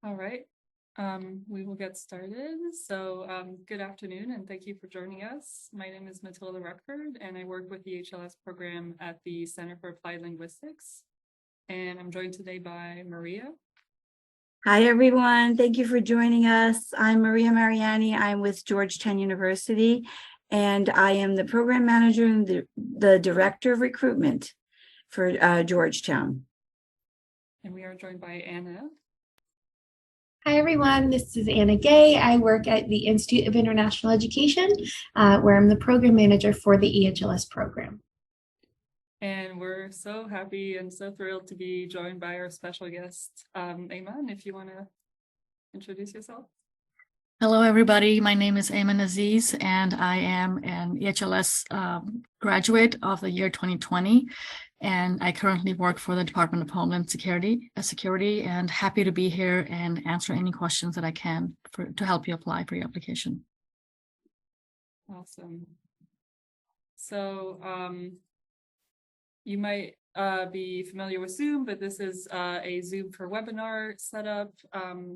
All right, we will get started. So good afternoon and thank you for joining us. My name is Matilda Ruckford and I work with the EHLS program at the Center for Applied Linguistics. And I'm joined today by Maria. Hi, everyone. Thank you for joining us. I'm Maria Mariani. I'm with Georgetown University, and I am the program manager and the director of recruitment for Georgetown. And we are joined by Anna. Hi, everyone. This is Anna Gay. I work at the Institute of International Education, where I'm the program manager for the EHLS program. And we're so happy and so thrilled to be joined by our special guest, Ayman, if you want to introduce yourself. Hello, everybody. My name is Ayman Aziz, and I am an EHLS graduate of the year 2020. And I currently work for the Department of Homeland Security, and happy to be here and answer any questions that I can to help you apply for your application. Awesome. So you might be familiar with Zoom, but this is a Zoom for webinar setup.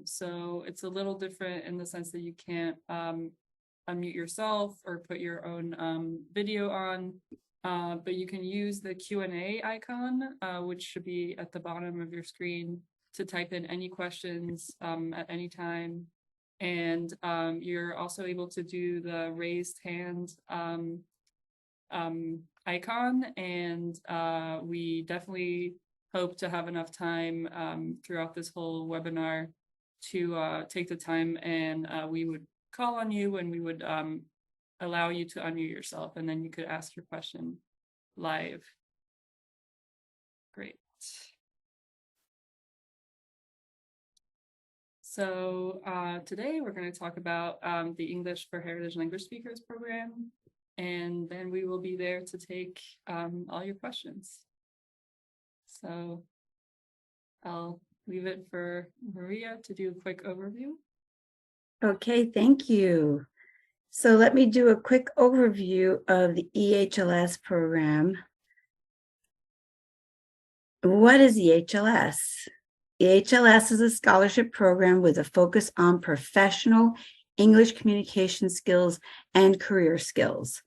So it's a little different in the sense that you can't unmute yourself or put your own video on, but you can use the Q&A icon, which should be at the bottom of your screen, to type in any questions at any time. And you're also able to do the raised hand icon, and we definitely hope to have enough time throughout this whole webinar to take the time, and we would call on you and we would allow you to unmute yourself, and then you could ask your question live. Great. So today we're going to talk about the English for Heritage Language Speakers program, and then we will be there to take all your questions. So I'll leave it for Maria to do a quick overview. Okay, thank you. So let me do a quick overview of the EHLS program. What is EHLS? EHLS is a scholarship program with a focus on professional English communication skills and career skills.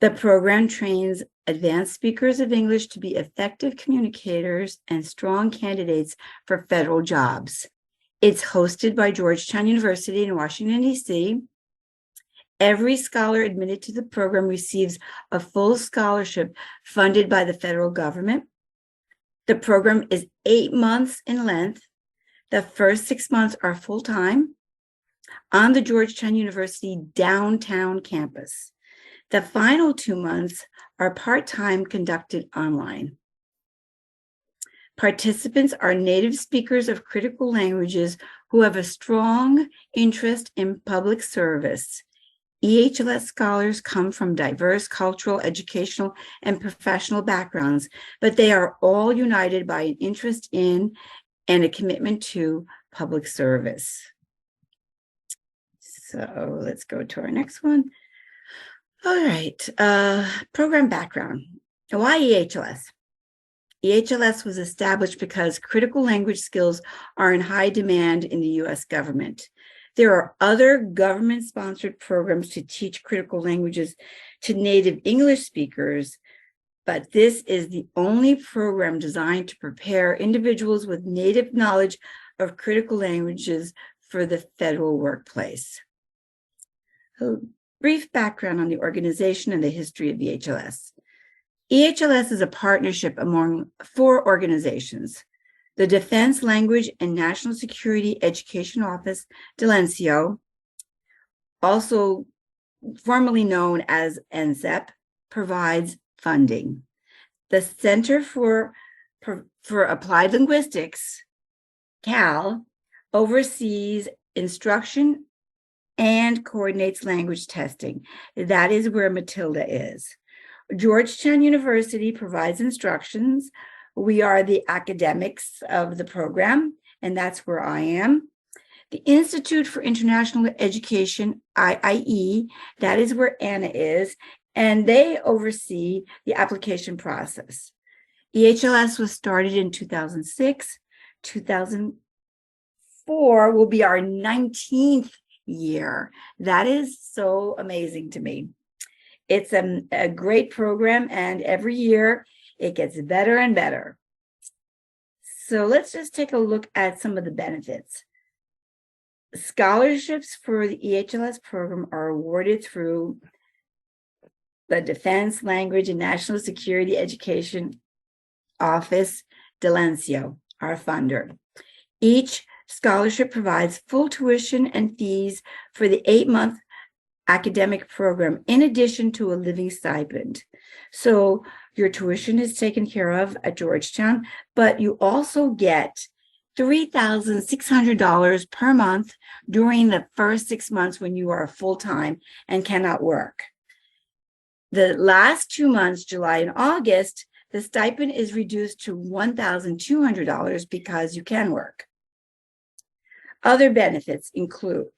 The program trains advanced speakers of English to be effective communicators and strong candidates for federal jobs. It's hosted by Georgetown University in Washington, D.C. Every scholar admitted to the program receives a full scholarship funded by the federal government. The program is 8 months in length. The first 6 months are full-time on the Georgetown University downtown campus. The final 2 months are part-time, conducted online. Participants are native speakers of critical languages who have a strong interest in public service. EHLS scholars come from diverse cultural, educational, and professional backgrounds, but they are all united by an interest in and a commitment to public service. So let's go to our next one. All right, program background. Why EHLS? EHLS was established because critical language skills are in high demand in the U.S. government. There are other government-sponsored programs to teach critical languages to native English speakers, but this is the only program designed to prepare individuals with native knowledge of critical languages for the federal workplace. So, brief background on the organization and the history of EHLS. EHLS is a partnership among 4 organizations: the Defense Language and National Security Education Office, DELENCIO, also formerly known as NSEP, provides funding. The Center for Applied Linguistics, CAL, oversees instruction and coordinates language testing. That is where Matilda is. Georgetown University provides instructions. We are the academics of the program, and that's where I am. The Institute for International Education, IIE, that is where Anna is, and they oversee the application process. EHLS was started in 2006, 2004, 2024 will be our 19th year. That is so amazing to me. It's a great program, and every year it gets better and better. So let's just take a look at some of the benefits. Scholarships for the EHLS program are awarded through the Defense, Language, and National Security Education Office, DELANCIO, our funder. Each scholarship provides full tuition and fees for the 8-month academic program, in addition to a living stipend. So your tuition is taken care of at Georgetown, but you also get $3,600 per month during the first 6 months when you are full-time and cannot work. The last 2 months, July and August, the stipend is reduced to $1,200 because you can work. Other benefits include,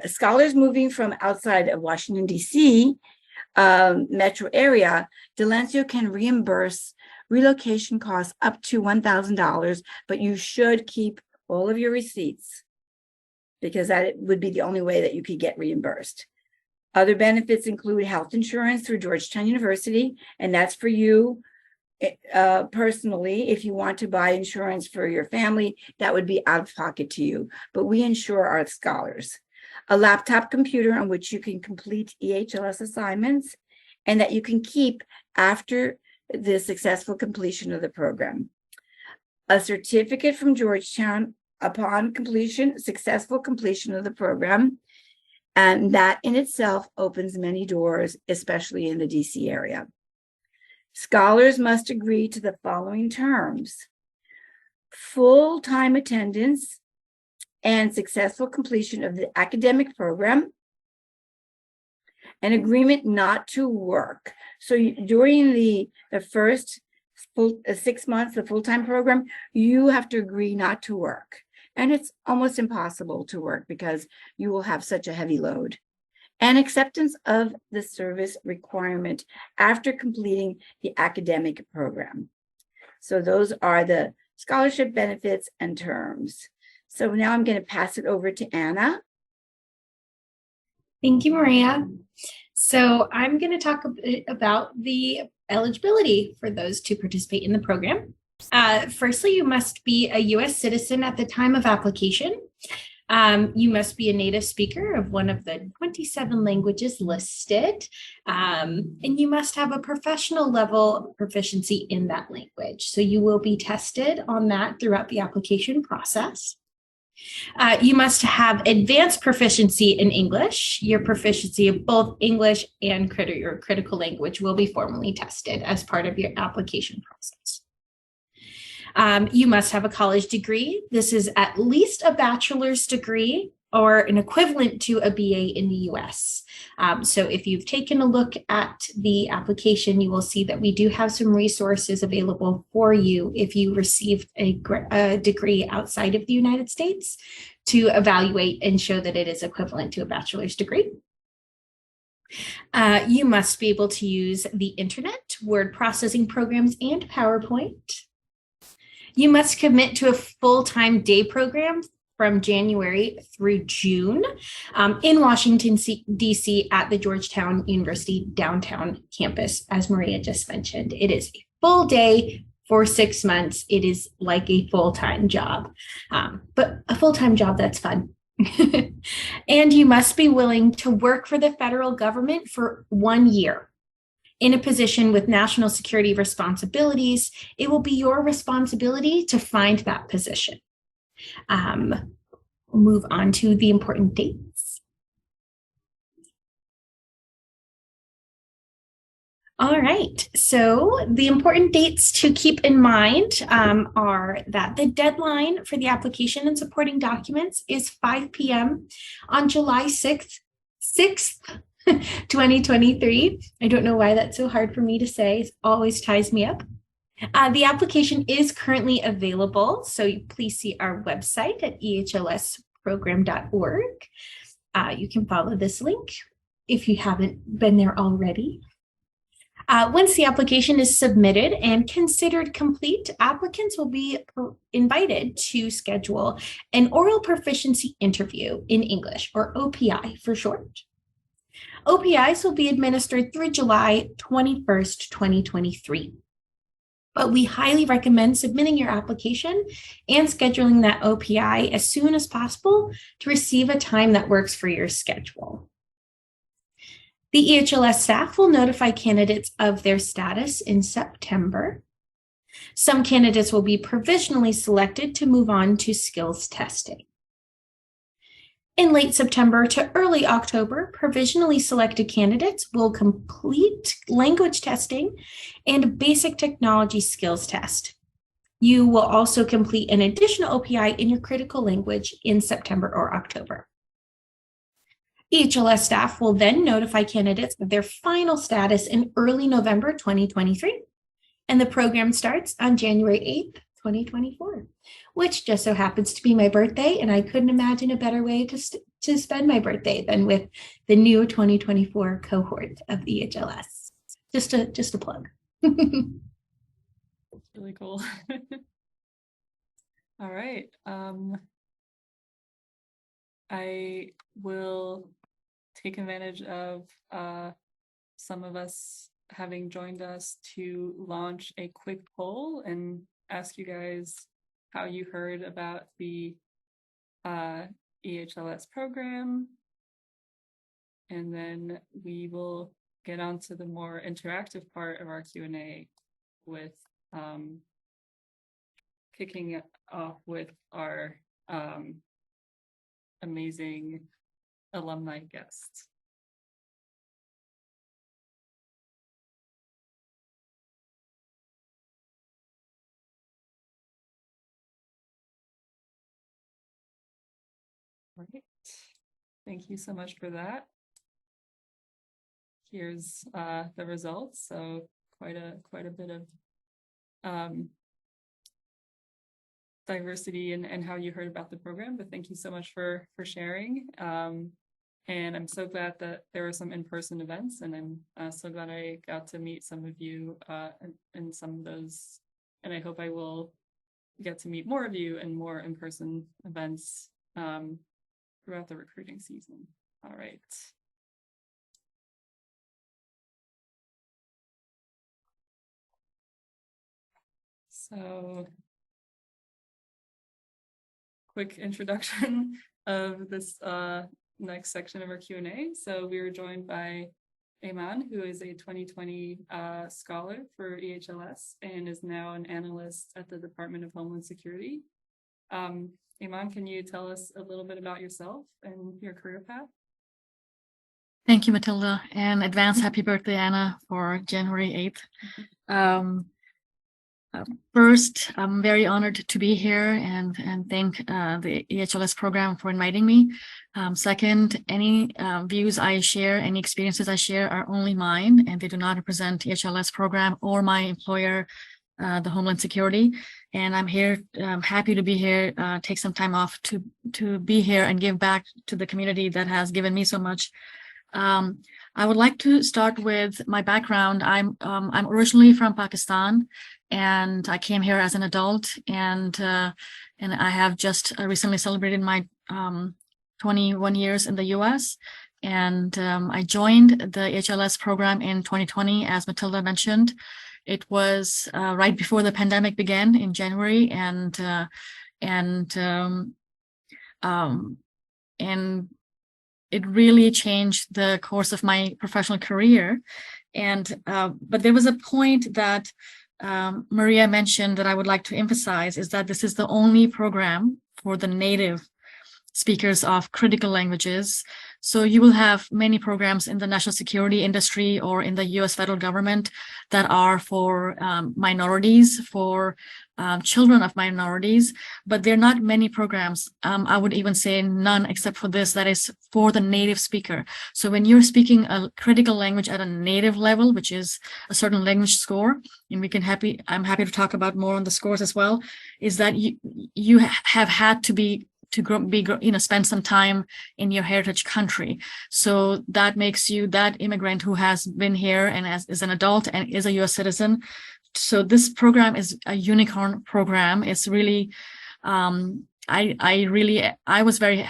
scholars moving from outside of Washington, D.C., metro area, DELANCIO can reimburse relocation costs up to $1,000, but you should keep all of your receipts because that would be the only way that you could get reimbursed. Other benefits include health insurance through Georgetown University, and that's for you personally. If you want to buy insurance for your family, that would be out of pocket to you, but we insure our scholars. A laptop computer on which you can complete EHLS assignments and that you can keep after the successful completion of the program. A certificate from Georgetown upon completion, successful completion of the program, and that in itself opens many doors, especially in the DC area. Scholars must agree to the following terms: full-time attendance and successful completion of the academic program, an agreement not to work. So during the first 6 months, the full-time program, you have to agree not to work. And it's almost impossible to work because you will have such a heavy load. And acceptance of the service requirement after completing the academic program. So those are the scholarship benefits and terms. So now I'm going to pass it over to Anna. Thank you, Maria. So I'm going to talk a bit about the eligibility for those to participate in the program. Firstly, you must be a U.S. citizen at the time of application. You must be a native speaker of one of the 27 languages listed, and you must have a professional level proficiency in that language. So you will be tested on that throughout the application process. You must have advanced proficiency in English. Your proficiency of both English and your critical language will be formally tested as part of your application process. You must have a college degree. This is at least a bachelor's degree or an equivalent to a BA in the US. So if you've taken a look at the application, you will see that we do have some resources available for you if you received a degree outside of the United States to evaluate and show that it is equivalent to a bachelor's degree. You must be able to use the internet, word processing programs, and PowerPoint. You must commit to a full-time day program from January through June in Washington, D.C. at the Georgetown University downtown campus, as Maria just mentioned. It is a full day for 6 months. It is like a full-time job, but a full-time job that's fun. And you must be willing to work for the federal government for 1 year. In a position with national security responsibilities, it will be your responsibility to find that position. We'll move on to the important dates. All right, so the important dates to keep in mind are that the deadline for the application and supporting documents is 5 p.m. on July 6th, 2023. I don't know why that's so hard for me to say. It always ties me up. The application is currently available, so please see our website at ehlsprogram.org. You can follow this link if you haven't been there already. Once the application is submitted and considered complete, applicants will be invited to schedule an oral proficiency interview in English, or OPI for short. OPIs will be administered through July 21st, 2023. But we highly recommend submitting your application and scheduling that OPI as soon as possible to receive a time that works for your schedule. The EHLS staff will notify candidates of their status in September. Some candidates will be provisionally selected to move on to skills testing. In late September to early October, provisionally selected candidates will complete language testing and basic technology skills test. You will also complete an additional OPI in your critical language in September or October. EHLS staff will then notify candidates of their final status in early November 2023, and the program starts on January 8th, 2024, which just so happens to be my birthday, and I couldn't imagine a better way to spend my birthday than with the new 2024 cohort of EHLS. Just a plug. Really cool. All right. I will take advantage of some of us having joined us to launch a quick poll and ask you guys how you heard about the EHLS program. And then we will get on to the more interactive part of our Q&A with kicking it off with our amazing alumni guests. All right. Thank you so much for that. Here's the results. So quite a bit of diversity and how you heard about the program, but thank you so much for sharing. And I'm so glad that there were some in-person events, and I'm so glad I got to meet some of you in some of those, and I hope I will get to meet more of you in more in-person events throughout the recruiting season. All right. So, quick introduction of this next section of our Q&A. So we were joined by Iman, who is a 2020 scholar for EHLS and is now an analyst at the Department of Homeland Security. Iman, can you tell us a little bit about yourself and your career path? Thank you, Matilda, and advance happy birthday, Anna, for January 8th. First, I'm very honored to be here and thank the EHLS program for inviting me. Second, any views I share, any experiences I share are only mine, and they do not represent EHLS program or my employer, the Homeland Security. And I'm here, happy to be here, take some time off to be here and give back to the community that has given me so much. I would like to start with my background. I'm originally from Pakistan, and I came here as an adult, and I have just recently celebrated my 21 years in the U.S. And I joined the EHLS program in 2020, as Matilda mentioned. It was right before the pandemic began in January, and it really changed the course of my professional career. And but there was a point that Maria mentioned that I would like to emphasize, is that this is the only program for the native speakers of critical languages. So you will have many programs in the national security industry or in the US federal government that are for minorities, for children of minorities, but there are not many programs, I would even say none except for this, that is for the native speaker. So when you're speaking a critical language at a native level, which is a certain language score, and I'm happy to talk about more on the scores as well, is that you have had to spend some time in your heritage country. So that makes you that immigrant who has been here and is an adult and is a U.S. citizen. So this program is a unicorn program. It's really, I was very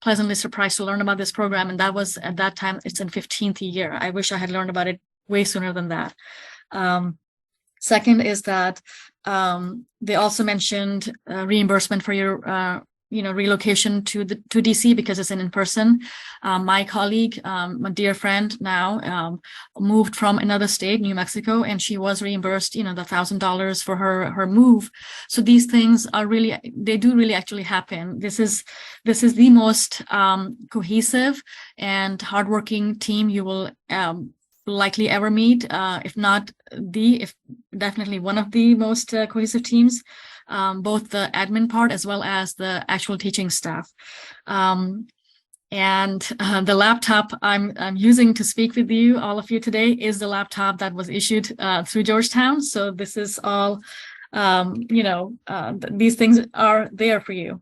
pleasantly surprised to learn about this program. And that was at that time, it's in 15th year. I wish I had learned about it way sooner than that. Second is that they also mentioned reimbursement for your relocation to DC because it's in person. My colleague, a dear friend now, moved from another state, New Mexico, and she was reimbursed, the $1,000 for her move. So these things are they do really actually happen. This is the most cohesive and hardworking team you will likely ever meet, if definitely one of the most cohesive teams. Both the admin part as well as the actual teaching staff. And the laptop I'm using to speak with you, all of you today, is the laptop that was issued through Georgetown. So this is all, these things are there for you.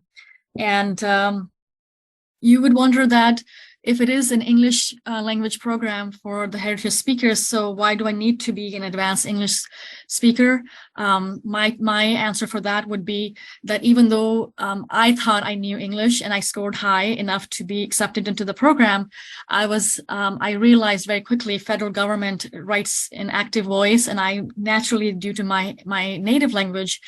And you would wonder that if it is an English language program for the heritage speakers, so why do I need to be an advanced English speaker? My answer for that would be that even though I thought I knew English and I scored high enough to be accepted into the program, I realized very quickly federal government writes in active voice, and I naturally, due to my native language,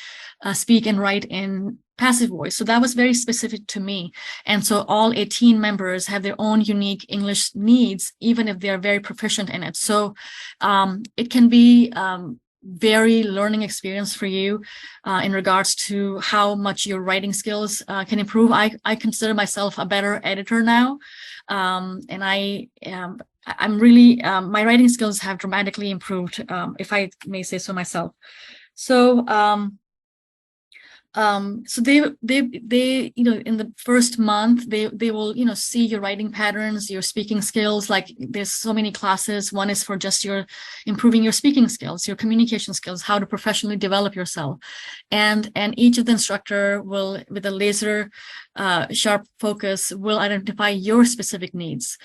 speak and write in passive voice. So that was very specific to me. And so all 18 members have their own unique English needs, even if they're very proficient in it. So it can be very learning experience for you in regards to how much your writing skills can improve. I consider myself a better editor now. And I'm really, my writing skills have dramatically improved, if I may say so myself. So, so they in the first month they will see your writing patterns, your speaking skills. Like there's so many classes. One is for just your improving your speaking skills, your communication skills, how to professionally develop yourself, and each of the instructor will, with a laser sharp focus, will identify your specific needs.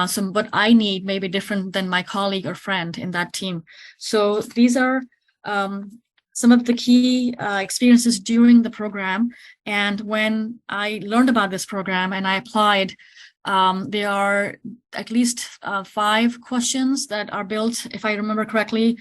So what I need may be different than my colleague or friend in that team. So these are some of the key experiences during the program. And when I learned about this program and I applied, there are at least 5 questions that are built, if I remember correctly,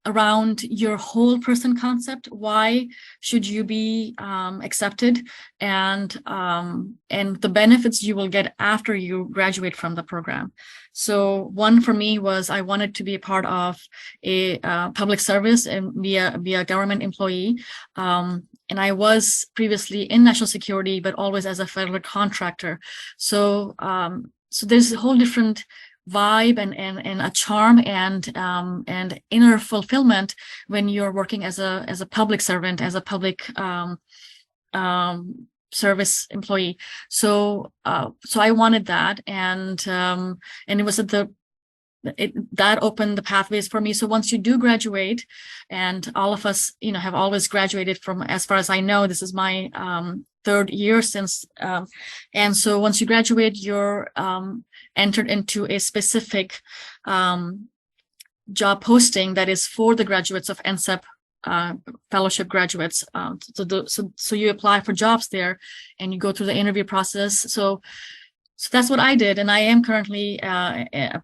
around your whole person concept. Why should you be accepted, and the benefits you will get after you graduate from the program. So one for me was I wanted to be a part of a public service and be a government employee. And I was previously in national security, but always as a federal contractor. So so there's a whole different vibe and a charm and inner fulfillment when you're working as a public servant, as a public service employee. So so I wanted that, and it was at that opened the pathways for me. So once you do graduate, and all of us have always graduated from, as far as I know, this is my 3rd year since, and so once you graduate, you're entered into a specific job posting that is for the graduates of NCEP fellowship graduates. So you apply for jobs there and you go through the interview process. So that's what I did. And I am currently a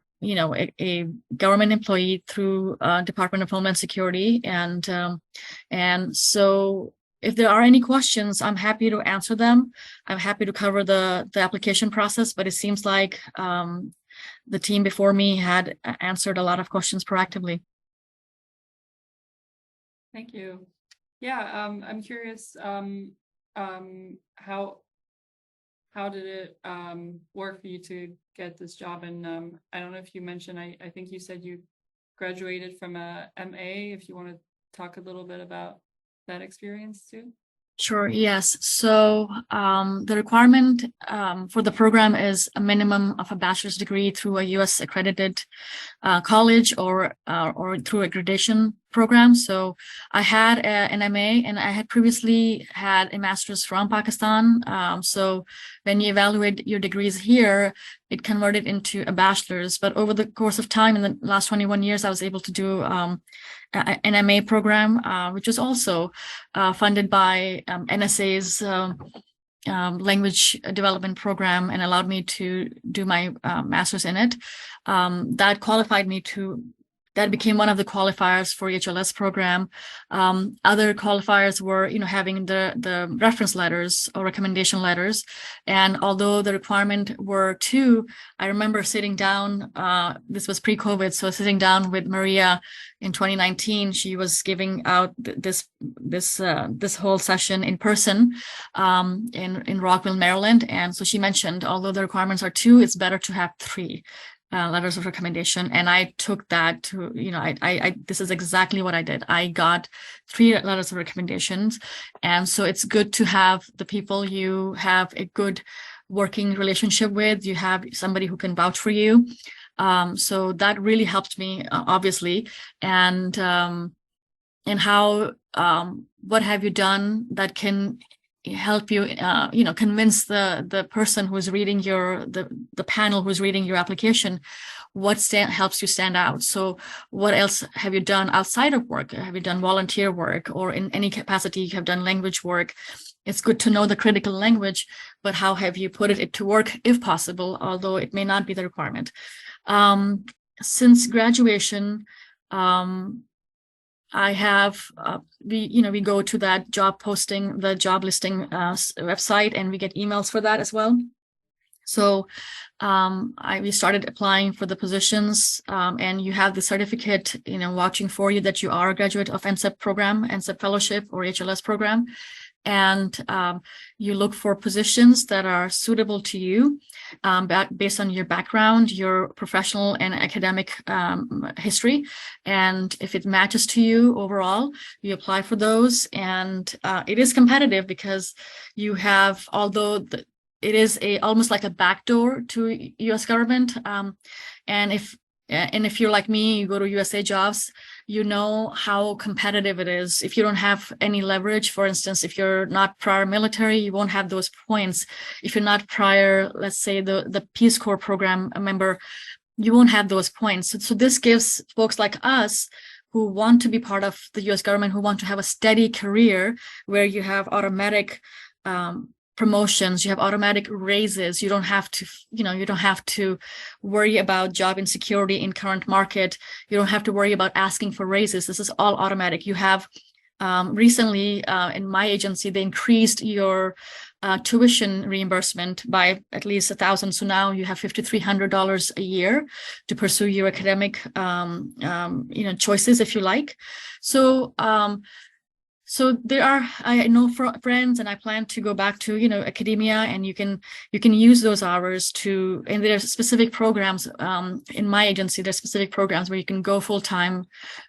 government employee through Department of Homeland Security. And so if there are any questions, I'm happy to answer them. I'm happy to cover the application process, but it seems like the team before me had answered a lot of questions proactively. Thank you. Yeah, I'm curious, how did it work for you to get this job? And I don't know if you mentioned, I think you said you graduated from a MA, if you want to talk a little bit about that experience too. Sure, yes. So the requirement for the program is a minimum of a bachelor's degree through a U.S. accredited college or through accreditation program. So I had an MA, and I had previously had a master's from Pakistan. So when you evaluate your degrees here, it converted into a bachelor's. But over the course of time, in the last 21 years, I was able to do an MA program, which was also funded by NSA's language development program, and allowed me to do my master's in it. That qualified me to, that became one of the qualifiers for EHLS program. Other qualifiers were, having the reference letters or recommendation letters. And although the requirement were 2, I remember sitting down, this was pre-COVID, so sitting down with Maria in 2019, she was giving out this whole session in person in Rockville, Maryland. And so she mentioned, although the requirements are 2, it's better to have 3. Letters of recommendation. And I took that to, this is exactly what I did. I got 3 letters of recommendations. And so it's good to have the people you have a good working relationship with. You have somebody who can vouch for you. So that really helped me, obviously. And how, what have you done that can help you, convince the person who's reading the panel who's reading your application, what helps you stand out. So what else have you done outside of work? Have you done volunteer work, or in any capacity you have done language work? It's good to know the critical language, but how have you put it to work if possible, although it may not be the requirement. Since graduation, I have, we go to that job posting, the job listing website, and we get emails for that as well. So we started applying for the positions, and you have the certificate, watching for you that you are a graduate of NCEP program, NCEP fellowship or EHLS program. And you look for positions that are suitable to you based on your background, your professional and academic history. And if it matches to you overall, you apply for those. And it is competitive because you have, although it is almost like a backdoor to U.S. government. And if you're like me, you go to USA Jobs, you know how competitive it is. If you don't have any leverage, for instance, if you're not prior military, you won't have those points. If you're not prior, let's say the Peace Corps program member, you won't have those points. So this gives folks like us who want to be part of the US government, who want to have a steady career where you have automatic promotions, you have automatic raises. You don't have to worry about job insecurity in current market. You don't have to worry about asking for raises. This is all automatic. You have recently in my agency, they increased your tuition reimbursement by at least $1,000. So now you have $5,300 a year to pursue your academic choices, if you like. So there are, I know friends, and I plan to go back to, academia, and you can use those hours to, and there are specific programs in my agency, there's specific programs where you can go full time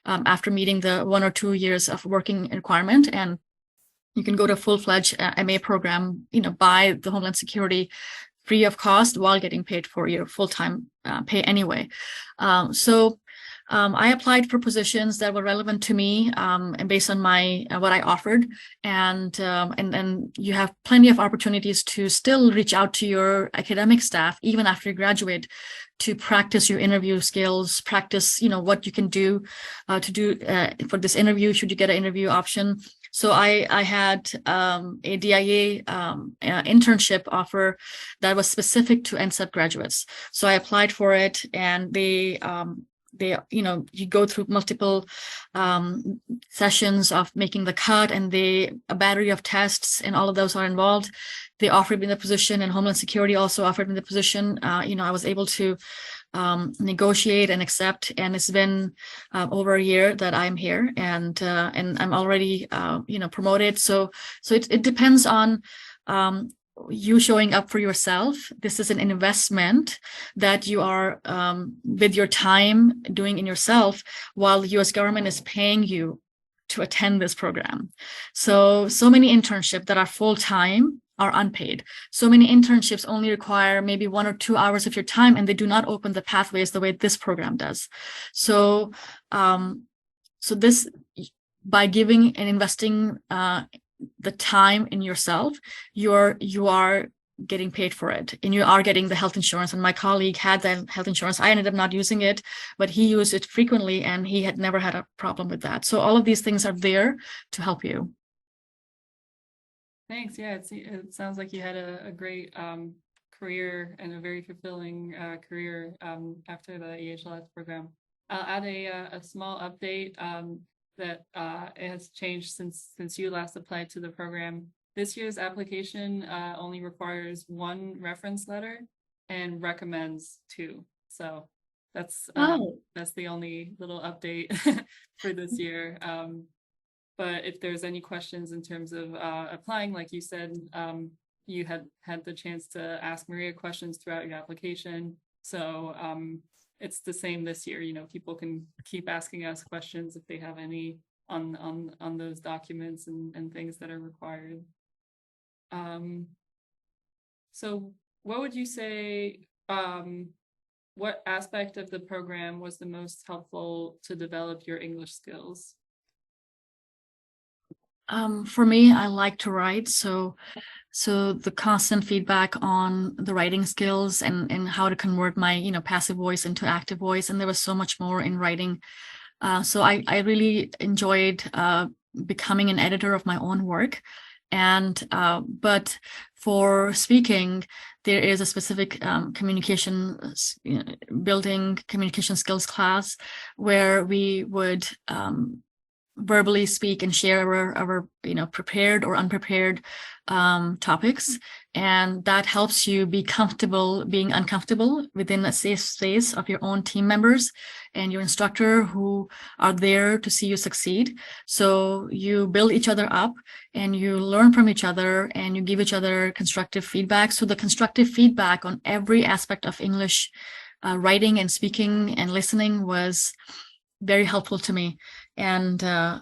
after meeting the 1 or 2 years of working requirement, and you can go to a full-fledged MA program, by the Homeland Security free of cost while getting paid for your full-time pay anyway. I applied for positions that were relevant to me and based on my what I offered, and then you have plenty of opportunities to still reach out to your academic staff even after you graduate to practice your interview skills, practice what you can do for this interview should you get an interview option. So I had a DIA internship offer that was specific to NCEP graduates. So I applied for it, and you go through multiple sessions of making the cut, and a battery of tests, and all of those are involved. They offered me the position, and Homeland Security also offered me the position. I was able to negotiate and accept, and it's been over a year that I'm here, and I'm already promoted. So it depends on you showing up for yourself. This is an investment that you are with your time doing in yourself, while the US government is paying you to attend this program. So many internships that are full-time are unpaid. So many internships only require maybe 1 or 2 hours of your time, and they do not open the pathways the way this program does. So So this, by giving and investing the time in yourself, you are getting paid for it, and you are getting the health insurance. And my colleague had that health insurance. I ended up not using it, but he used it frequently, and he had never had a problem with that. So all of these things are there to help you. Thanks. Yeah, it sounds like you had a great career and a very fulfilling career after the EHLS program. I'll add a small update that it has changed since you last applied to the program. This year's application only requires 1 reference letter and recommends 2. So that's the only little update for this year. But if there's any questions in terms of applying, like you said, you had the chance to ask Maria questions throughout your application. So it's the same this year. You know, people can keep asking us questions if they have any on those documents and things that are required. So what would you say, what aspect of the program was the most helpful to develop your English skills? For me, I like to write, so the constant feedback on the writing skills and how to convert my passive voice into active voice, and there was so much more in writing. So I really enjoyed becoming an editor of my own work. And but for speaking, there is a specific building communication skills class where we would verbally speak and share our prepared or unprepared topics, and that helps you be comfortable being uncomfortable within a safe space of your own team members and your instructor who are there to see you succeed. So you build each other up and you learn from each other and you give each other constructive feedback. So the constructive feedback on every aspect of English writing and speaking and listening was very helpful to me. And there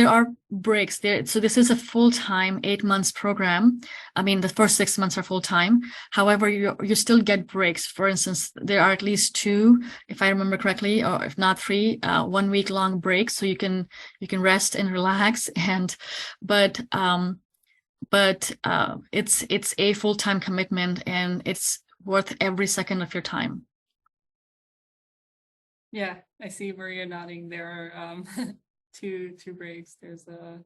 are breaks there. So this is a full-time 8 months program. I mean, the first 6 months are full-time. However, you still get breaks. For instance, there are at least 2, if I remember correctly, or if not 3, 1 week long breaks. So you can rest and relax. But it's a full-time commitment, and it's worth every second of your time. Yeah, I see Maria nodding. There are 2 breaks. There's a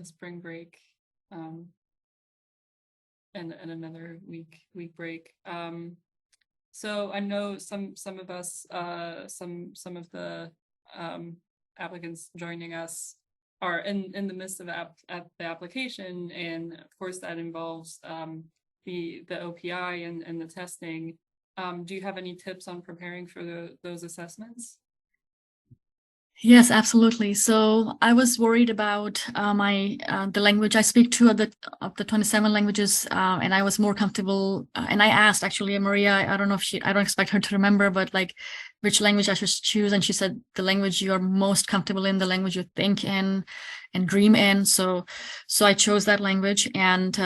spring break and another week break. So I know some of us, some of the applicants joining us are in the midst of the application, and of course that involves the OPI and the testing. Do you have any tips on preparing for those assessments? Yes, absolutely. So I was worried about the language. I speak 2 of the 27 languages, and I was more comfortable. And I asked actually Maria, I don't know if I don't expect her to remember, but like which language I should choose. And she said the language you are most comfortable in, the language you think in and dream in. So I chose that language, and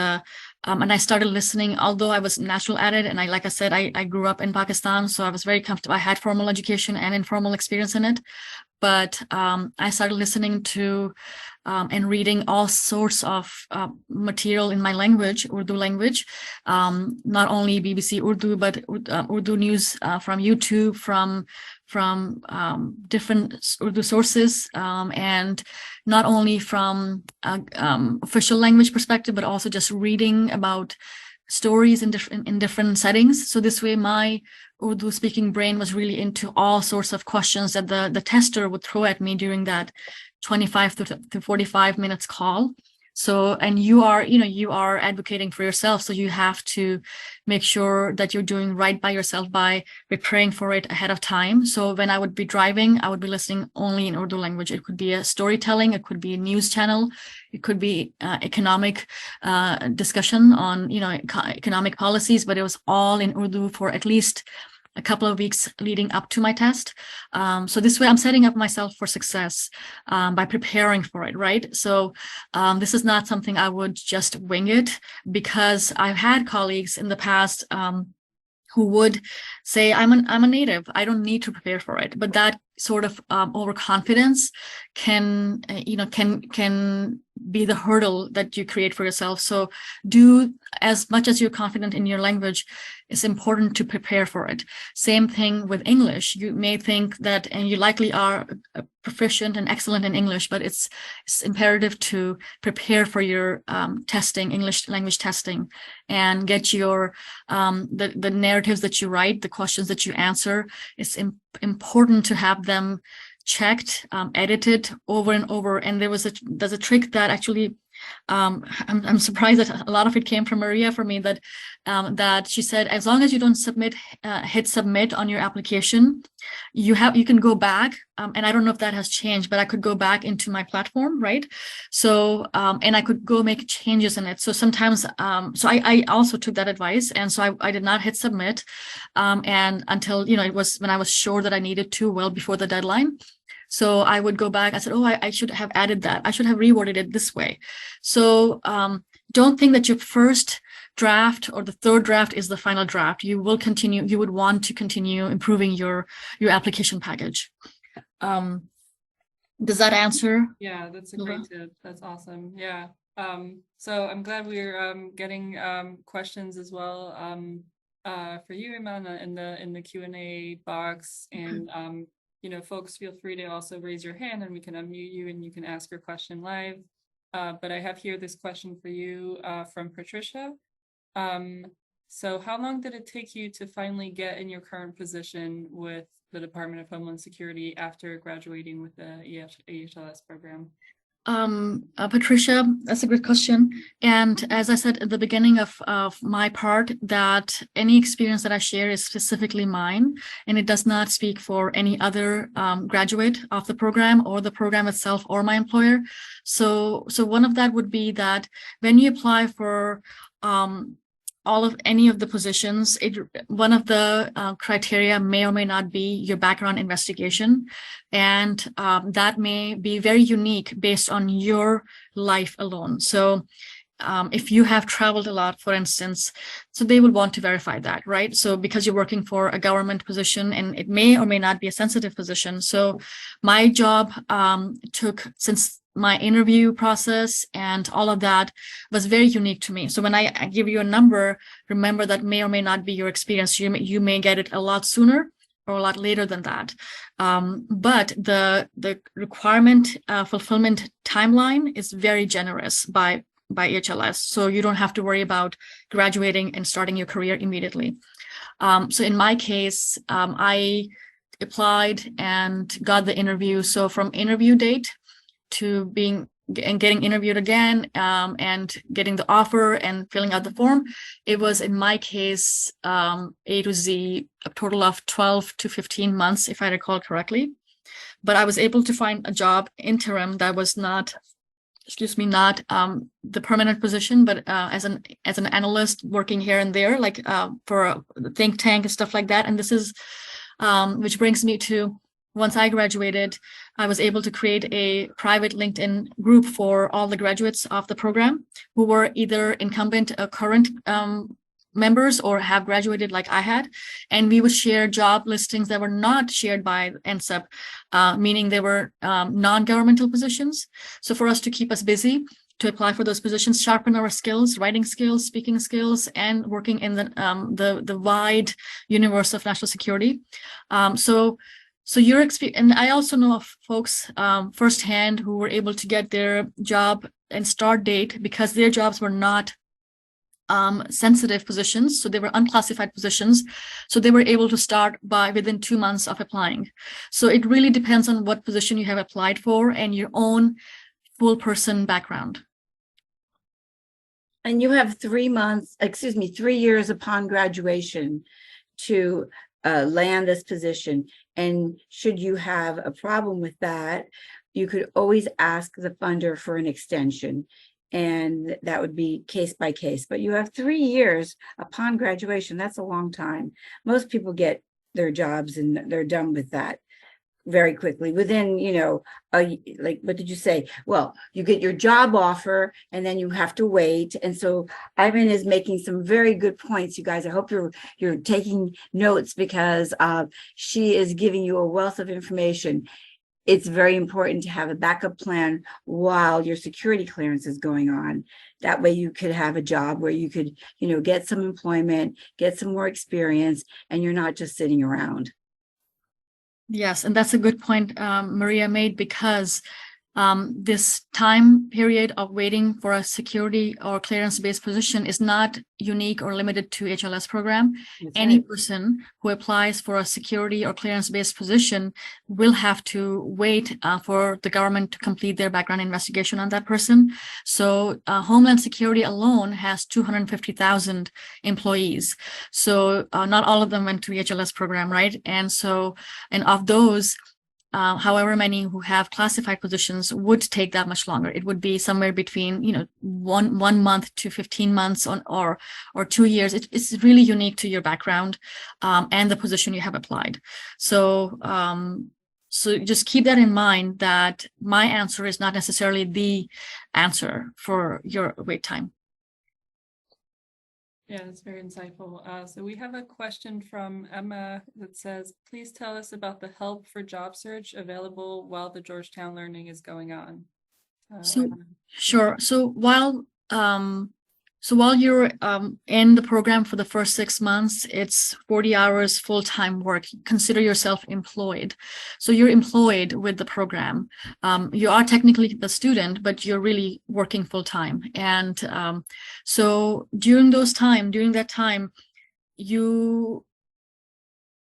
I started listening, although I was natural at it. And like I said, I grew up in Pakistan, so I was very comfortable. I had formal education and informal experience in it. But I started listening to and reading all sorts of material in my language, Urdu language, not only BBC Urdu, but Urdu news from YouTube, from different Urdu sources, and not only from official language perspective, but also just reading about stories in different settings. So this way, my Urdu speaking brain was really into all sorts of questions that the tester would throw at me during that 25 to 45 minutes call. So, and you are advocating for yourself. So you have to make sure that you're doing right by yourself by preparing for it ahead of time. So when I would be driving, I would be listening only in Urdu language. It could be a storytelling, it could be a news channel, it could be economic discussion on, economic policies, but it was all in Urdu for at least a couple of weeks leading up to my test. So this way I'm setting up myself for success by preparing for it, right? So this is not something I would just wing it, because I've had colleagues in the past who would say, I'm a native, I don't need to prepare for it. But that sort of overconfidence can be the hurdle that you create for yourself. So do, as much as you're confident in your language, it's important to prepare for it. Same thing with English. You may think that, and you likely are proficient and excellent in English, but it's imperative to prepare for your testing, English language testing, and get your the narratives that you write, the questions that you answer. It's important to have them checked, edited over and over. And there's a trick that actually I'm surprised that a lot of it came from Maria for me, that she said, as long as you don't hit submit on your application, you can go back. And I don't know if that has changed, but I could go back into my platform, right? So, and I could go make changes in it. So sometimes, so I also took that advice. And so I did not hit submit. And until, it was when I was sure that I needed to, well before the deadline. So I would go back. I said, oh, I should have added that. I should have reworded it this way. So don't think that your first draft or the third draft is the final draft. You will continue. You would want to continue improving your application package. Does that answer? Yeah, that's a great tip. That's awesome. Yeah. So I'm glad we're getting questions as well for you, Iman, in the Q&A box. And folks, feel free to also raise your hand and we can unmute you and you can ask your question live. But I have here this question for you from Patricia. So how long did it take you to finally get in your current position with the Department of Homeland Security after graduating with the EHLS program? Patricia, that's a good question. And as I said at the beginning of my part, that any experience that I share is specifically mine, and it does not speak for any other graduate of the program or the program itself or my employer. So one of that would be that when you apply for any of the positions, one of the criteria may or may not be your background investigation. And that may be very unique based on your life alone. So if you have traveled a lot, for instance, so they will want to verify that, right? So because you're working for a government position and it may or may not be a sensitive position. So my job took, since my interview process and all of that was very unique to me. So when I give you a number, remember that may or may not be your experience. You may get it a lot sooner or a lot later than that. But the requirement fulfillment timeline is very generous by EHLS. So you don't have to worry about graduating and starting your career immediately. So in my case, I applied and got the interview. So from interview date to getting interviewed again and getting the offer and filling out the form, it was, in my case, A to Z, a total of 12 to 15 months, if I recall correctly. But I was able to find a job interim that was not the permanent position, but as an analyst working here and there, like for a think tank and stuff like that. And this is, which brings me to, once I graduated, I was able to create a private LinkedIn group for all the graduates of the program who were either incumbent current members or have graduated like I had. And we would share job listings that were not shared by NSEP, meaning they were non-governmental positions. So for us to keep us busy, to apply for those positions, sharpen our skills, writing skills, speaking skills, and working in the wide universe of national security. So your experience, and I also know of folks firsthand who were able to get their job and start date because their jobs were not sensitive positions. So they were unclassified positions. So they were able to start within 2 months of applying. So it really depends on what position you have applied for and your own full person background. And you have 3 years upon graduation to land this position. And should you have a problem with that, you could always ask the funder for an extension. And that would be case by case. But you have 3 years upon graduation. That's a long time. Most people get their jobs and they're done with that. very quickly within, like, what did you say? Well, you get your job offer and then you have to wait. And so Ivan is making some very good points, you guys. I hope you're taking notes because she is giving you a wealth of information. It's very important to have a backup plan while your security clearance is going on. That way you could have a job where you could, get some employment, get some more experience, and you're not just sitting around. Yes, and that's a good point Maria made, because this time period of waiting for a security or clearance-based position is not unique or limited to HLS program. That's Any right. person who applies for a security or clearance-based position will have to wait for the government to complete their background investigation on that person. So Homeland Security alone has 250,000 employees. So not all of them went to the HLS program, right? And of those, however many who have classified positions would take that much longer. It would be somewhere between, 1 month to 15 months or 2 years. It's really unique to your background and the position you have applied. So just keep that in mind, that my answer is not necessarily the answer for your wait time. Yeah, that's very insightful. So we have a question from Emma that says, please tell us about the help for job search available while the Georgetown learning is going on. Sure. So while you're in the program for the first 6 months, it's 40 hours full-time work. Consider yourself employed. So you're employed with the program. You are technically the student, but you're really working full-time. And so during that time,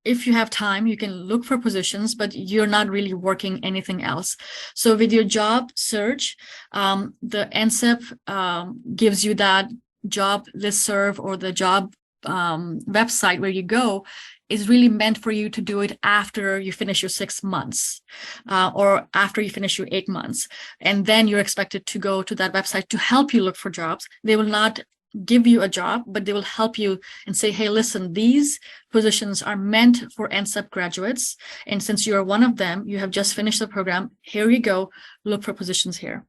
if you have time, you can look for positions, but you're not really working anything else. So with your job search, the NCEP gives you that job listserv, or the job website where you go is really meant for you to do it after you finish your 6 months or after you finish your 8 months. And then you're expected to go to that website to help you look for jobs. They will not give you a job, but they will help you and say, hey, listen, these positions are meant for NCEP graduates. And since you're one of them, you have just finished the program, here you go, look for positions here.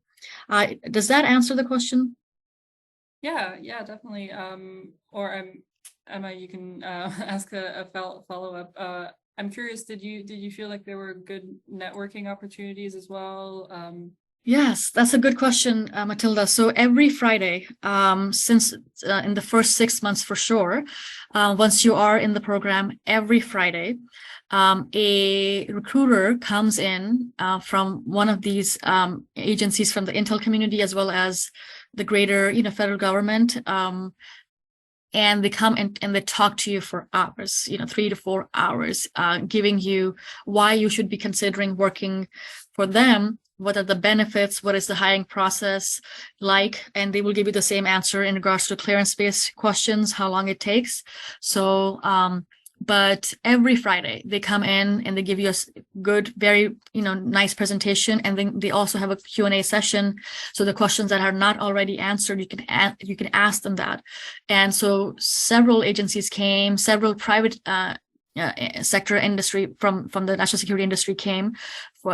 Does that answer the question? Yeah, definitely. Emma, you can ask a follow-up. I'm curious, did you feel like there were good networking opportunities as well? Yes, that's a good question, Matilda. So every Friday, since in the first 6 months for sure, once you are in the program, every Friday, a recruiter comes in from one of these agencies from the Intel community, as well as the greater, federal government. And they come and they talk to you for hours, 3 to 4 hours, giving you why you should be considering working for them. What are the benefits? What is the hiring process like? And they will give you the same answer in regards to clearance-based questions, how long it takes. So, but every Friday they come in and they give you a good, very, nice presentation. And then they also have a Q&A session. So the questions that are not already answered, you can ask them that. And so several agencies came, several private sector industry from the national security industry came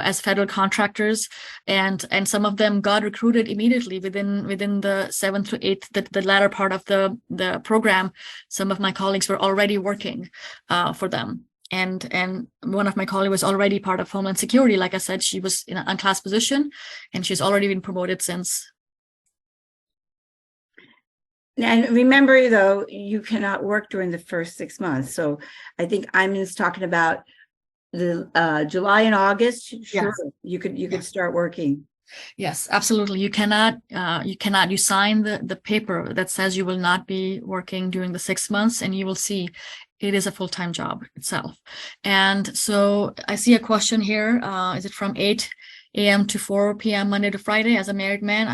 as federal contractors, and some of them got recruited immediately within the 7th to 8th, the latter part of the program. Some of my colleagues were already working for them, and one of my colleagues was already part of Homeland Security. Like I said, she was in an unclassed position, and she's already been promoted since. And remember, though, you cannot work during the first 6 months. So I think Iman's talking about the July and August. Sure, Yes. you could start working. Yes, absolutely. You cannot. You sign the paper that says you will not be working during the 6 months, and you will see it is a full-time job itself. And so I see a question here. Is it from 8 a.m. to 4 p.m. Monday to Friday? As a married man,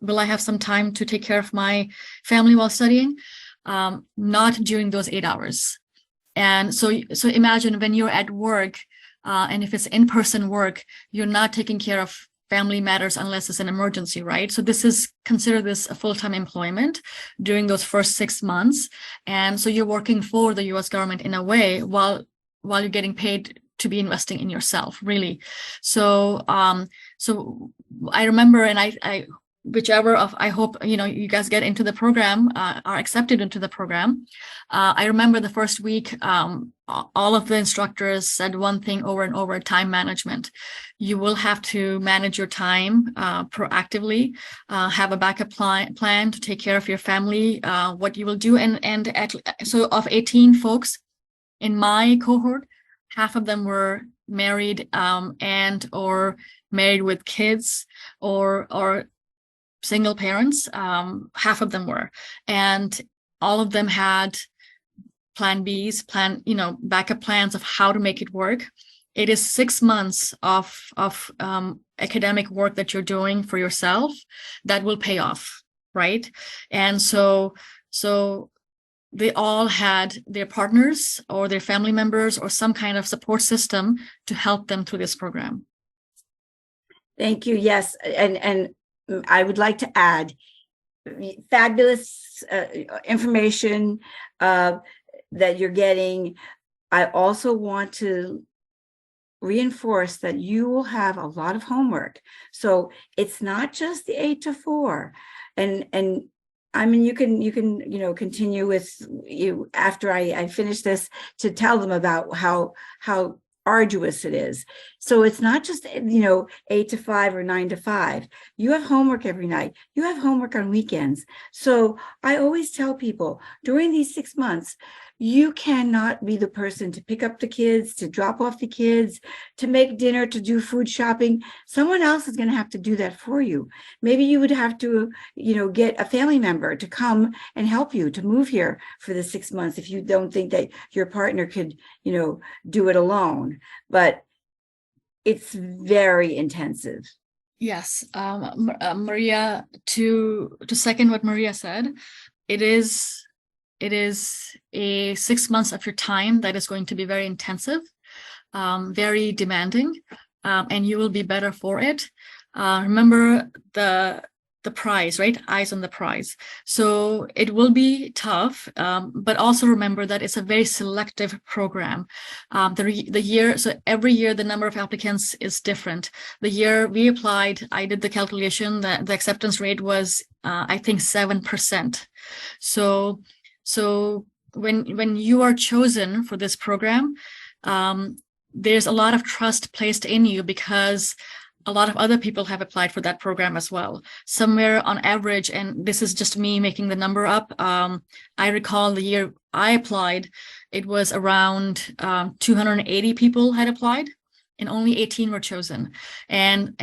will I have some time to take care of my family while studying? Not during those 8 hours. And so imagine when you're at work, and if it's in-person work, you're not taking care of family matters unless it's an emergency, right? So consider this a full-time employment during those first 6 months. And so you're working for the US government in a way while you're getting paid to be investing in yourself, really. So so I remember, and I whichever of, I hope, you guys get into the program, are accepted into the program. I remember the first week, all of the instructors said one thing over and over: time management. You will have to manage your time proactively, have a backup plan to take care of your family, what you will do. So of 18 folks in my cohort, half of them were married, and or married with kids, or single parents. Half of them were, and all of them had plan Bs, backup plans of how to make it work. It is 6 months of academic work that you're doing for yourself that will pay off, right? And so they all had their partners or their family members or some kind of support system to help them through this program. Thank you. Yes, and I would like to add fabulous information that you're getting. I also want to reinforce that you will have a lot of homework. So it's not just the 8 to 4. And I mean, you can continue with you after I finish this to tell them about how arduous it is. So it's not just 8 to 5 or 9 to 5. You have homework every night. You have homework on weekends. So I always tell people during these 6 months, you cannot be the person to pick up the kids, to drop off the kids, to make dinner, to do food shopping. Someone else is going to have to do that for you. Maybe you would have to, get a family member to come and help you to move here for the 6 months if you don't think that your partner could, do it alone. But it's very intensive. Yes, Maria, to second what Maria said, it is a 6 months of your time that is going to be very intensive, very demanding, and you will be better for it. Remember the prize, right? Eyes on the prize. So it will be tough, but also remember that it's a very selective program. So every year the number of applicants is different. The year we applied, I did the calculation that the acceptance rate was, I think, 7%. So when you are chosen for this program, there's a lot of trust placed in you because a lot of other people have applied for that program as well. Somewhere on average, and this is just me making the number up, I recall the year I applied, it was around 280 people had applied, and only 18 were chosen. And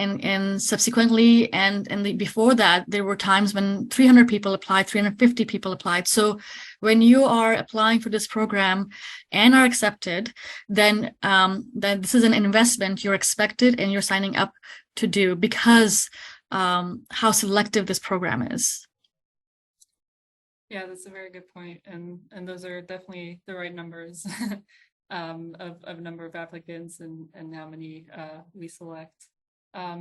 subsequently, and before that, there were times when 300 people applied, 350 people applied. So when you are applying for this program and are accepted, then this is an investment you're expected and you're signing up to do because how selective this program is. Yeah, that's a very good point. And those are definitely the right numbers of number of applicants and how many we select. I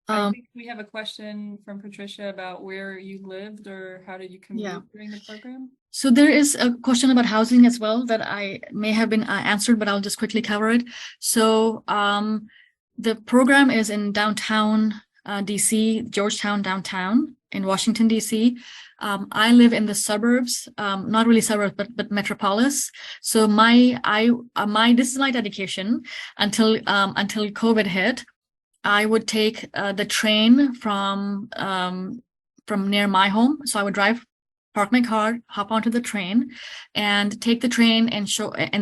think we have a question from Patricia about where you lived or how did you commute during the program? So there is a question about housing as well that I may have been answered, but I'll just quickly cover it. So the program is in downtown DC, Georgetown downtown in Washington, DC. I live in the suburbs, not really suburbs, but metropolis. So this is my dedication until COVID hit. I would take the train from near my home. So I would park my car, hop onto the train, and take the train and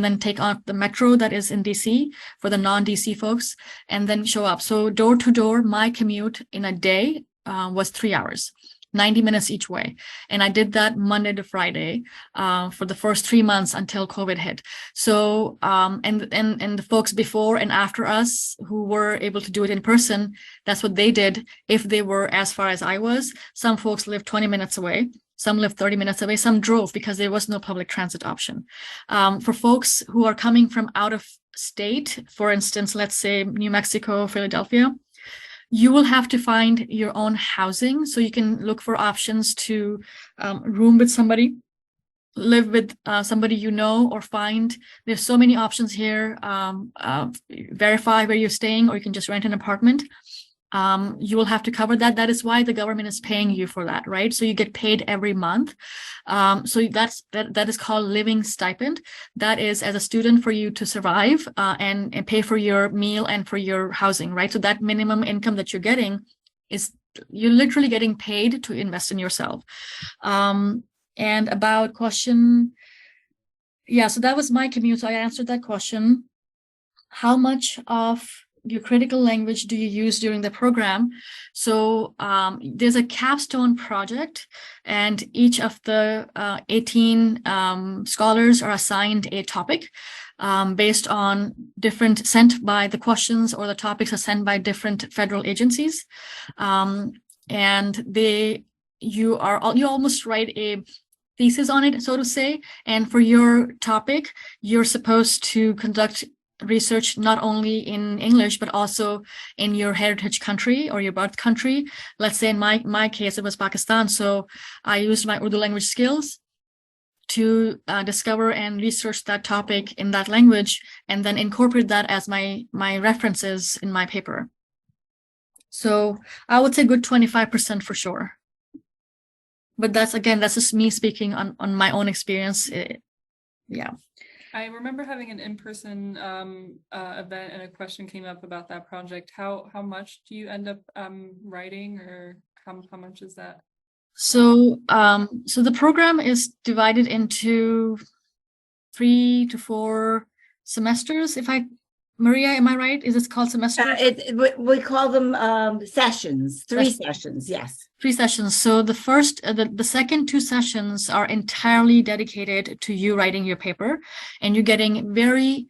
then take on the metro that is in DC for the non-DC folks, and then show up. So door to door, my commute in a day was 3 hours. 90 minutes each way. And I did that Monday to Friday for the first 3 months until COVID hit. So, and the folks before and after us who were able to do it in person, that's what they did if they were as far as I was. Some folks lived 20 minutes away. Some lived 30 minutes away. Some drove because there was no public transit option. For folks who are coming from out of state, for instance, let's say New Mexico, Philadelphia, you will have to find your own housing. So you can look for options to room with somebody live with somebody you know or find. There's so many options here. Verify where you're staying, or you can just rent an apartment. You will have to cover that. That is why the government is paying you for that, right? So you get paid every month. So that is called living stipend. That is as a student for you to survive and pay for your meal and for your housing, right? So that minimum income that you're getting is you're literally getting paid to invest in yourself. And about question, yeah, so that was my commute. So I answered that question. How much of your critical language do you use during the program? So there's a capstone project, and each of the 18 scholars are assigned a topic based on different, sent by the questions, or the topics are sent by different federal agencies. And you almost write a thesis on it, so to say. And for your topic, you're supposed to conduct research not only in English, but also in your heritage country or your birth country. Let's say in my case, it was Pakistan. So I used my Urdu language skills to discover and research that topic in that language, and then incorporate that as my references in my paper. So I would say good 25% for sure. But that's just me speaking on my own experience. Yeah. I remember having an in-person event, and a question came up about that project. How much do you end up writing, or how much is that? So so the program is divided into 3 to 4 semesters. Maria, am I right? Is it called semester? We call them sessions, 3 sessions, yes. 3 sessions. So the second 2 sessions are entirely dedicated to you writing your paper, and you're getting very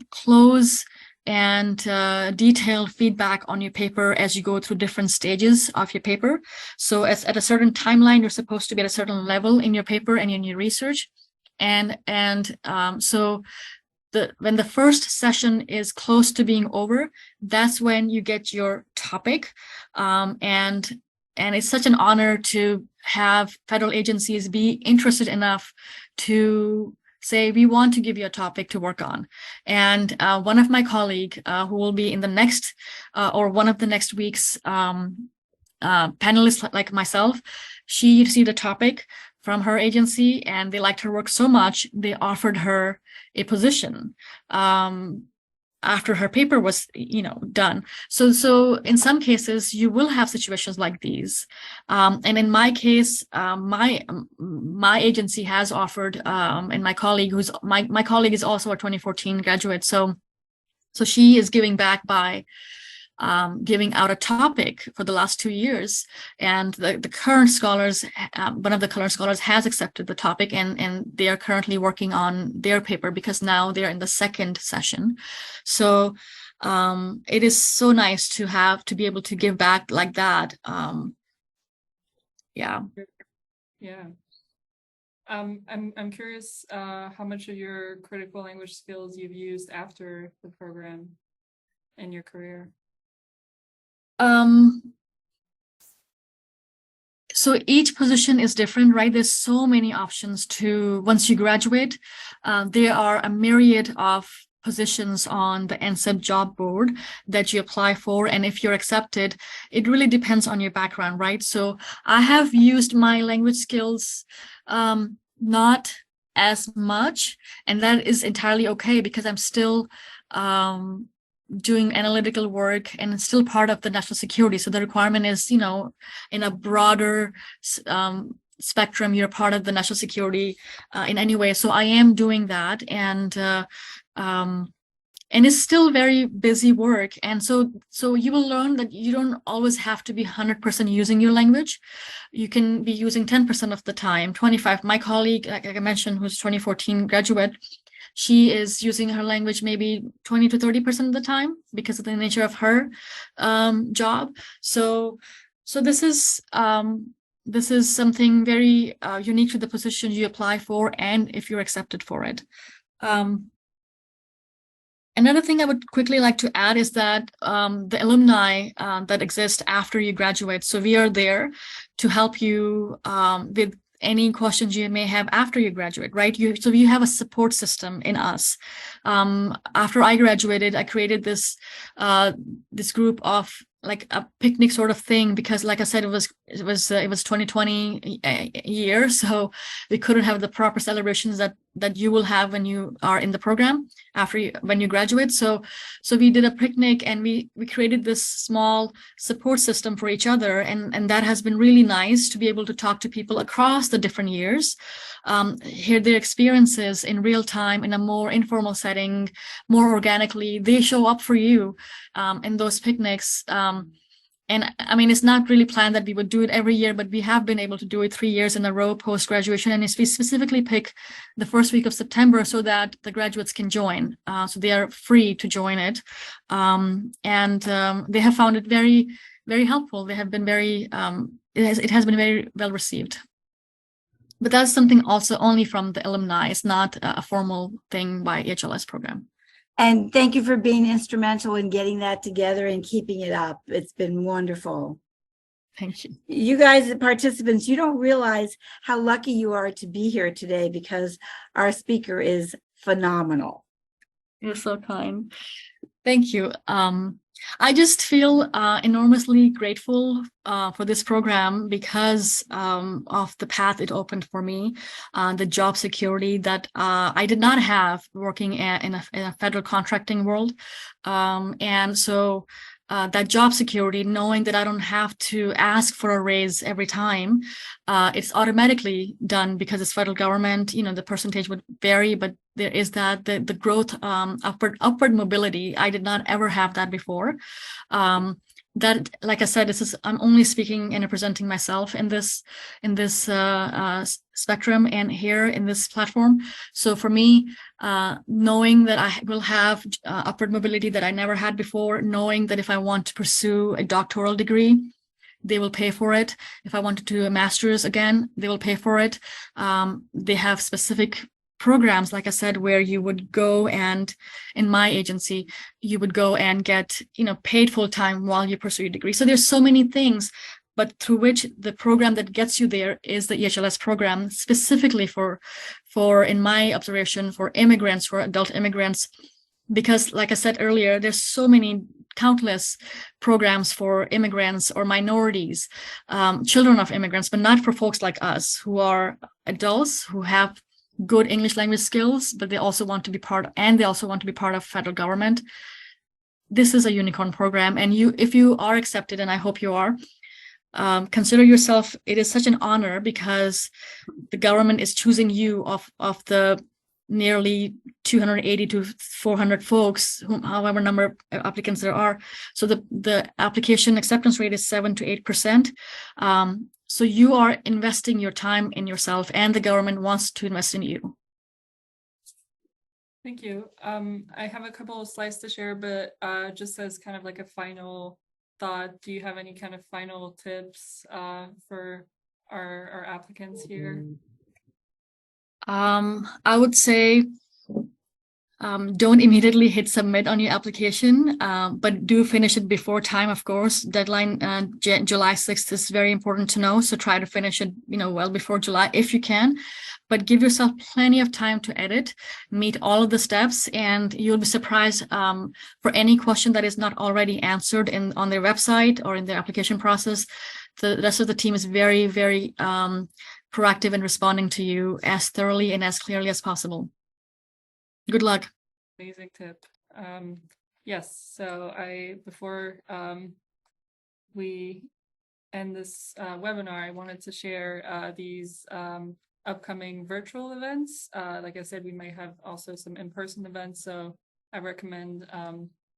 close and detailed feedback on your paper as you go through different stages of your paper. So at a certain timeline, you're supposed to be at a certain level in your paper and in your research. So when the first session is close to being over, that's when you get your topic. And it's such an honor to have federal agencies be interested enough to say, we want to give you a topic to work on. And one of my colleagues who will be in the next or one of the next week's panelists like myself, she received a topic from her agency, and they liked her work so much, they offered her a position after her paper was, done. So in some cases, you will have situations like these. And in my case, my agency has offered, and my colleague my colleague is also a 2014 graduate. So she is giving back by giving out a topic for the last 2 years, and the current scholars, one of the current scholars has accepted the topic, and they are currently working on their paper because now they're in the second session. So it is so nice to be able to give back like that. Yeah. I'm curious how much of your critical language skills you've used after the program in your career. So each position is different, right? There's so many options once you graduate. There are a myriad of positions on the NSEP job board that you apply for. And if you're accepted, it really depends on your background, right? So I have used my language skills not as much, and that is entirely okay because I'm still doing analytical work and it's still part of the national security. So the requirement is, in a broader spectrum, you're part of the national security in any way. So I am doing that, and it's still very busy work. And so you will learn that you don't always have to be 100% using your language. You can be using 10% of the time, 25. My colleague, like I mentioned, who's 2014 graduate, she is using her language maybe 20 to 30% of the time because of the nature of her job. So this is something very unique to the position you apply for, and if you're accepted for it. Another thing I would quickly like to add is that the alumni that exist after you graduate. So we are there to help you with any questions you may have after you graduate, right? So you have a support system in us. After I graduated, I created this group of like a picnic sort of thing, because like I said, it was 2020 year, so we couldn't have the proper celebrations that you will have when you are in the program when you graduate. So we did a picnic, and we created this small support system for each other, and that has been really nice to be able to talk to people across the different years, hear their experiences in real time in a more informal setting, more organically. They show up for you in those picnics. And I mean, it's not really planned that we would do it every year, but we have been able to do it 3 years in a row post-graduation. And we specifically pick the first week of September so that the graduates can join. So they are free to join it. They have found it very, very helpful. They have been very, it has been very well received. But that's something also only from the alumni. It's not a formal thing by EHLS program. And thank you for being instrumental in getting that together and keeping it up. It's been wonderful. Thank you. You guys, the participants, you don't realize how lucky you are to be here today, because our speaker is phenomenal. You're so kind. Thank you. I just feel enormously grateful for this program because of the path it opened for me, the job security that I did not have working in a federal contracting world. And so that job security, knowing that I don't have to ask for a raise every time, it's automatically done because it's federal government. You know, the percentage would vary, but there is that the growth, upward mobility. I did not ever have that before. That, like I said, I'm only speaking and representing myself in this spectrum and here in this platform. So for me, knowing that I will have upward mobility that I never had before, knowing that if I want to pursue a doctoral degree, they will pay for it. If I want to do a master's again, they will pay for it. They have specific programs, like I said, where you would go, and in my agency, you would go and get, paid full time while you pursue your degree. So there's so many things, but through which the program that gets you there is the EHLS program, specifically for in my observation, for immigrants, for adult immigrants, because like I said earlier, there's so many countless programs for immigrants or minorities, children of immigrants, but not for folks like us who are adults who have good English language skills, but they also want to be part of federal government. This is a unicorn program, and if you are accepted, and I hope you are, consider yourself. It is such an honor because the government is choosing you of the nearly 280 to 400 folks, however number of applicants there are. So the application acceptance rate is 7 to 8%. So you are investing your time in yourself, and the government wants to invest in you. Thank you. I have a couple of slides to share, but just as kind of like a final thought, do you have any kind of final tips for our applicants here? I would say don't immediately hit submit on your application, but do finish it before time, of course. Deadline July 6th is very important to know. So try to finish it, well before July if you can, but give yourself plenty of time to edit, meet all of the steps, and you'll be surprised for any question that is not already answered on their website or in their application process. The rest of the team is very, very proactive in responding to you as thoroughly and as clearly as possible. Good luck. Amazing tip. Yes, so before we end this webinar, I wanted to share these upcoming virtual events. Like I said, we might have also some in-person events, so I recommend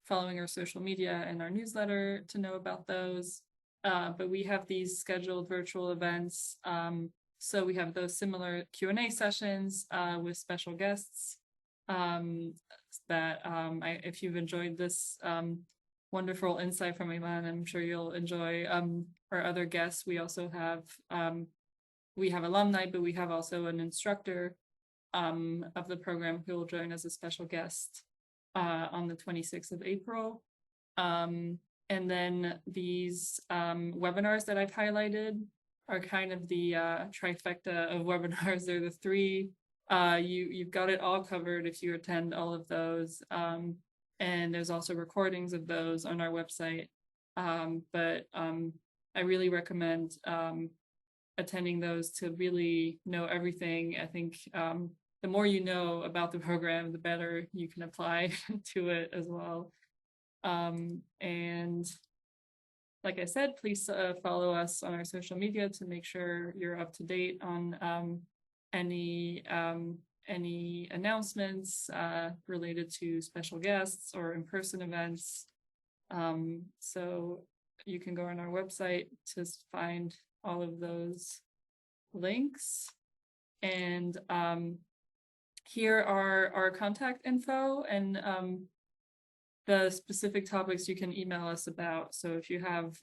following our social media and our newsletter to know about those. But we have these scheduled virtual events. So we have those similar Q&A sessions with special guests. If you've enjoyed this wonderful insight from Iman, I'm sure you'll enjoy our other guests. We also have alumni, but we have also an instructor of the program who will join as a special guest on the 26th of April. And then these webinars that I've highlighted are kind of the trifecta of webinars. They're the three. You've got it all covered if you attend all of those. And there's also recordings of those on our website. But I really recommend attending those to really know everything. I think the more you know about the program, the better you can apply to it as well. And like I said, please follow us on our social media to make sure you're up to date on any announcements related to special guests or in-person events. So you can go on our website to find all of those links. And here are our contact info and the specific topics you can email us about. So if you have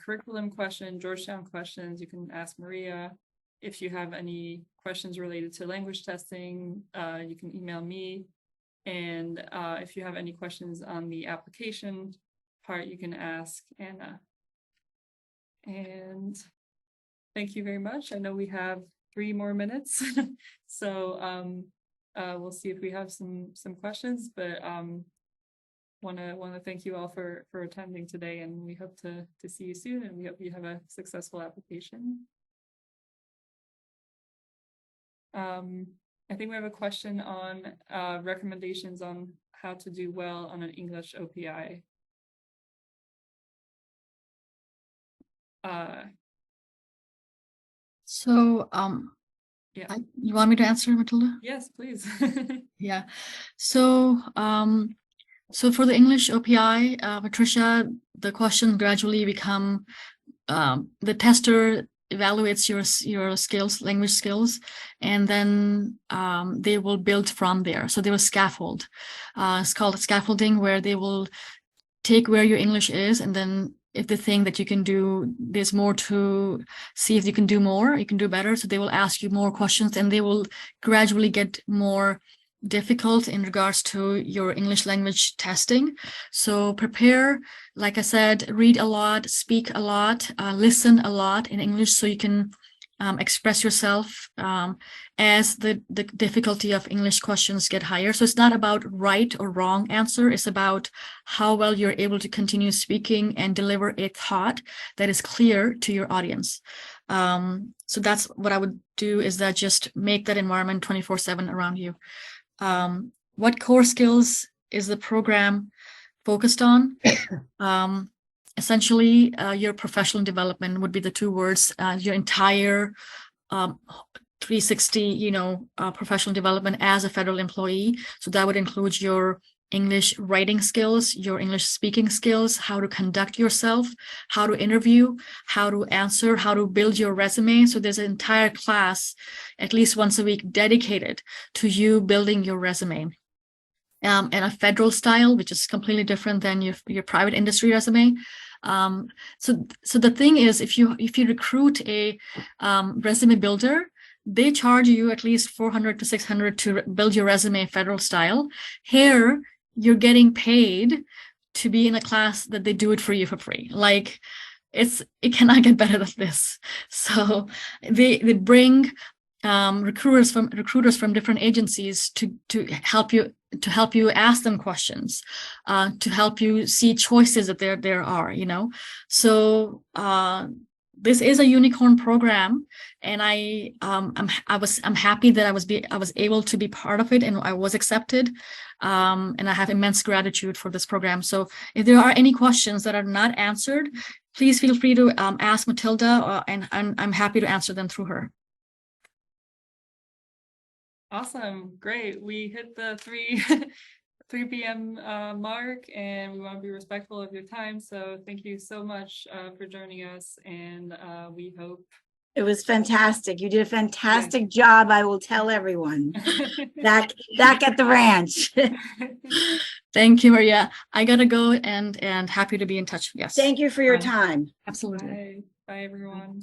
curriculum questions, Georgetown questions, you can ask Maria. If you have any questions related to language testing, you can email me. And if you have any questions on the application part, you can ask Anna. And thank you very much. I know we have 3 more minutes. So we'll see if we have some questions, but want to thank you all for attending today, and we hope to see you soon, and we hope you have a successful application. I think we have a question on recommendations on how to do well on an English OPI. Yeah. You want me to answer, Matilda? Yes, please. Yeah. So so for the English OPI, Patricia, the questions gradually become the tester evaluates your skills, language skills, and then they will build from there. So they will scaffold. It's called scaffolding, where they will take where your English is, and then if they think that you can do, there's more to see if you can do more, you can do better. So they will ask you more questions, and they will gradually get more difficult in regards to your English language testing. So prepare, like I said, read a lot, speak a lot, listen a lot in English, so you can express yourself as the difficulty of English questions get higher. So it's not about right or wrong answer. It's about how well you're able to continue speaking and deliver a thought that is clear to your audience. So that's what I would do, is that just make that environment 24/7 around you. What core skills is the program focused on? Essentially, your professional development would be the 2 words. Your entire 360, professional development as a federal employee. So that would include your English writing skills, your English speaking skills, how to conduct yourself, how to interview, how to answer, how to build your resume. So there's an entire class, at least once a week, dedicated to you building your resume. And a federal style, which is completely different than your private industry resume. So the thing is, if you recruit a resume builder, they charge you at least $400 to $600 to build your resume federal style. Here, you're getting paid to be in a class that they do it for you for free. Like, it cannot get better than this. So they bring recruiters from different agencies to help you ask them questions, to help you see choices that there are, So this is a unicorn program, and I'm happy that I was able to be part of it, and I was accepted, and I have immense gratitude for this program. So if there are any questions that are not answered, please feel free to ask Matilda, and I'm happy to answer them through her. Awesome, great. We hit the 3 p.m. mark, and we want to be respectful of your time. So thank you so much for joining us, and we hope. It was fantastic. You did a fantastic job. I will tell everyone. back at the ranch. Thank you, Maria. I gotta go, and happy to be in touch. Yes. Thank you for your time. Absolutely. Bye. Bye, everyone.